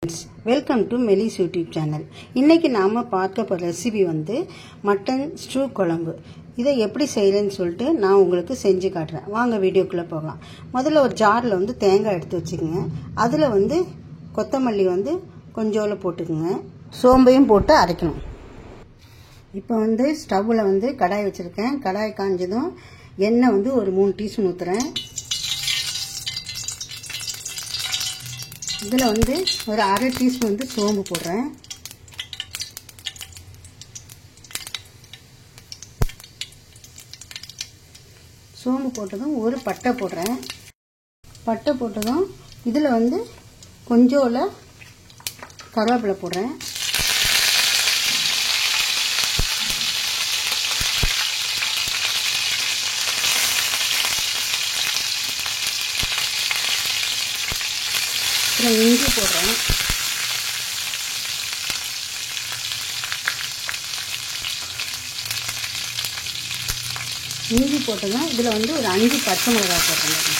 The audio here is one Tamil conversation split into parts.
வெல்கம் டு மெலிஸ் யூடியூப் சேனல். இன்னைக்கு நாம பார்க்க போற ரெசிபி வந்து மட்டன் ஸ்டூ குழம்பு. இதை எப்படி செய்யறேன்னு சொல்லிட்டு நான் உங்களுக்கு செஞ்சு காட்டுறேன். வாங்க வீடியோக்குள்ள போகலாம். முதல்ல ஒரு ஜார்ல வந்து தேங்காய் எடுத்து வச்சுக்கோங்க. அதுல வந்து கொத்தமல்லி வந்து கொஞ்சோல போட்டுக்குங்க. சோம்பையும் போட்டு அரைக்கணும். இப்போ வந்து ஸ்டவ்வில் வந்து கடாய் வச்சிருக்கேன். கடாய் காஞ்சதும் எண்ணெய் வந்து ஒரு 3 டீஸ்பூன் ஊற்றுறேன். இதில் வந்து ஒரு அரை டீஸ்பூன் வந்து சோம்பு போடுறேன். சோம்பு போட்டதும் ஒரு பட்டை போடுறேன். பட்டை போட்டதும் இதில் வந்து கொஞ்சோல கருவேப்பிலை போடுறேன். இஞ்சி போடுறேன். இஞ்சி போட்டதும் இதில் வந்து ஒரு 5 பச்சை மிளகாய் போட்டுருங்க.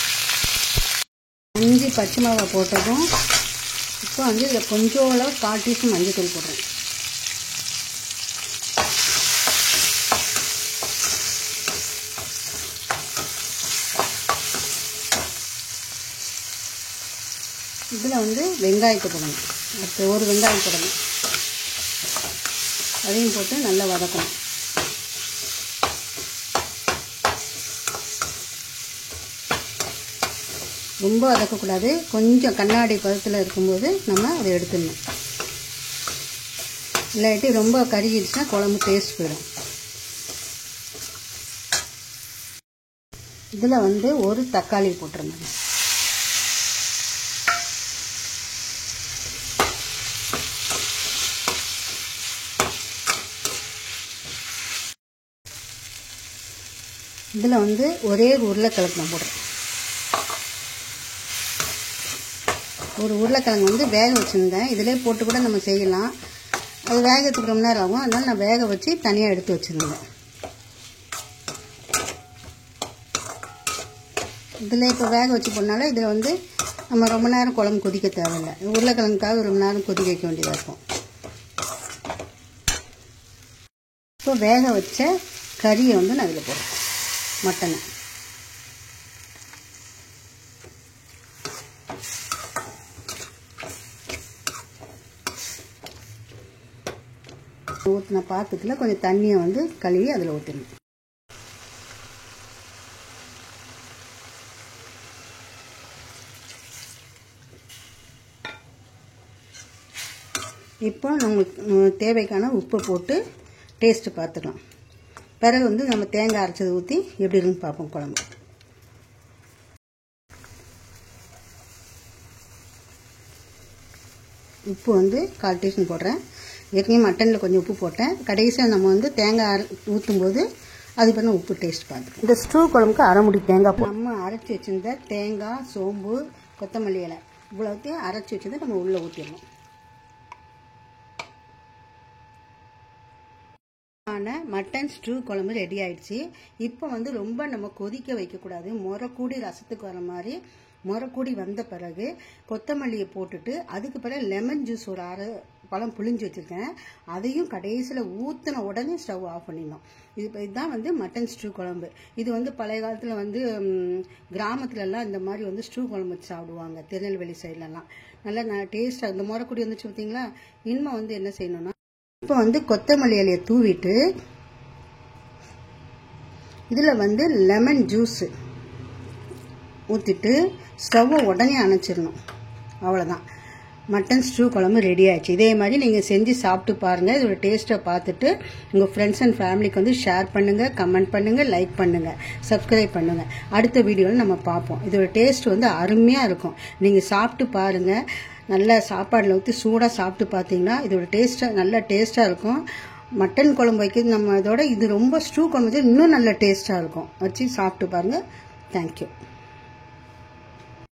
5 பச்சை மிளகாய் போட்டதும் இப்போ வந்து இதில் கொஞ்சோல 1/4 டீஸ்பூன் மஞ்சள் போடுறேன். இதில் வந்து வெங்காயத்தை போடணும். அடுத்து ஒரு வெங்காயம் போடணும். அதையும் போட்டு நல்லா வதக்கணும். ரொம்ப வதக்கக்கூடாது. கொஞ்சம் கண்ணாடி பதத்தில் இருக்கும்போது நம்ம அதை எடுத்துடணும். இல்லாட்டி ரொம்ப கருகிடுச்சுன்னா குழம்பு டேஸ்ட் போயிடும். இதில் வந்து ஒரு தக்காளி போட்டுருங்க. இதில் வந்து ஒரே உருளைக்கிழங்கு நான் போடுறேன். ஒரு உருளைக்கிழங்கு வந்து வேக வச்சுருந்தேன். இதிலே போட்டு கூட நம்ம செய்யலாம். அது வேகத்துக்கு ரொம்ப நேரம் ஆகும். அதனால் நான் வேக வச்சு தனியாக எடுத்து வச்சுருந்தேன். இதில் இப்போ வேக வச்சு போனால இதில் வந்து நம்ம ரொம்ப நேரம் குழம்பு கொதிக்க தேவையில்லை. உருளைக்கிழங்குக்காக ரொம்ப நேரம் கொதிக்க வைக்க வேண்டியதாக இருக்கும். இப்போ வேக வச்ச கறியை வந்து நான் இதில் போடுறேன். மட்டனை ஊற்றின பாத்திரத்தில் கொஞ்சம் தண்ணியை வந்து கழுவி அதில் ஊற்றணும். இப்போ நமக்கு தேவைக்கான உப்பு போட்டு டேஸ்ட்டு பார்த்துக்கலாம். பிறகு வந்து நம்ம தேங்காய் அரைச்சதை ஊற்றி எப்படி இருக்குன்னு பார்ப்போம் குழம்பு. உப்பு வந்து 1/4 டீஸ்பூன் போடுறேன். ஏற்கனவே மட்டனில் கொஞ்சம் உப்பு போட்டேன். கடைசியாக நம்ம வந்து தேங்காய் ஊற்றும்போது அது பண்ண உப்பு டேஸ்ட் பார்த்துக்கணும். இந்த ஸ்டூ குழம்புக்கு அரை முடி தேங்காய் நம்ம அரைச்சி வச்சுருந்த தேங்காய், சோம்பு, கொத்தமல்லி இலை இவ்வளோத்தையும் அரைச்சி வச்சதை நம்ம உள்ளே ஊற்றிடணும். மட்டன் ஸ்டூ குழம்பு ரெடி ஆயிடுச்சு. இப்போ வந்து ரொம்ப நம்ம கொதிக்க வைக்கக்கூடாது. முறைக்கூடி ரசத்துக்கு வர மாதிரி முறைக்கூடி வந்த பிறகு கொத்தமல்லியை போட்டுட்டு அதுக்கு பிறகு லெமன் ஜூஸ் ஒரு அரை பழம் புளிஞ்சு வச்சுருக்கேன். அதையும் கடைசியில் ஊற்றின உடனே ஸ்டவ் ஆஃப் பண்ணிடணும். இதுதான் வந்து மட்டன் ஸ்டூ குழம்பு. இது வந்து பழைய காலத்தில் வந்து கிராமத்துலலாம் இந்த மாதிரி வந்து ஸ்டூ குழம்பு வச்சு சாப்பிடுவாங்க. திருநெல்வேலி சைட்லலாம் நல்லா டேஸ்ட்டாக இந்த முறைக்கூடி வந்துச்சு பார்த்தீங்களா. இனிமே வந்து என்ன செய்யணும்னா இப்போ வந்து கொத்தமல்லி இலையை தூவிட்டு இதில் வந்து லெமன் ஜூஸ் ஊற்றிட்டு ஸ்டவ்வை உடனே அணைச்சிடணும். அவ்வளோதான், மட்டன் ஸ்டூ குழம்பு ரெடி ஆயிடுச்சு. இதே மாதிரி நீங்கள் செஞ்சு சாப்பிட்டு பாருங்கள். இதோட டேஸ்ட்டை பார்த்துட்டு உங்கள் ஃப்ரெண்ட்ஸ் அண்ட் ஃபேமிலிக்கு வந்து ஷேர் பண்ணுங்கள், கமெண்ட் பண்ணுங்கள், லைக் பண்ணுங்கள், சப்ஸ்கிரைப் பண்ணுங்கள். அடுத்த வீடியோவில் நம்ம பார்ப்போம். இதோட டேஸ்ட் வந்து அருமையாக இருக்கும். நீங்கள் சாப்பிட்டு பாருங்கள். நல்ல சாப்பாடில் ஊற்றி சூடாக சாப்பிட்டு பார்த்தீங்கன்னா இதோட டேஸ்ட்டாக நல்ல டேஸ்ட்டாக இருக்கும். மட்டன் குழம்பு வைக்கிறது நம்ம இதோட இது ரொம்ப ஸ்டூ குழம்பு இன்னும் நல்ல டேஸ்ட்டாக இருக்கும். வச்சு சாப்பிட்டு பாருங்கள். தேங்க்யூ.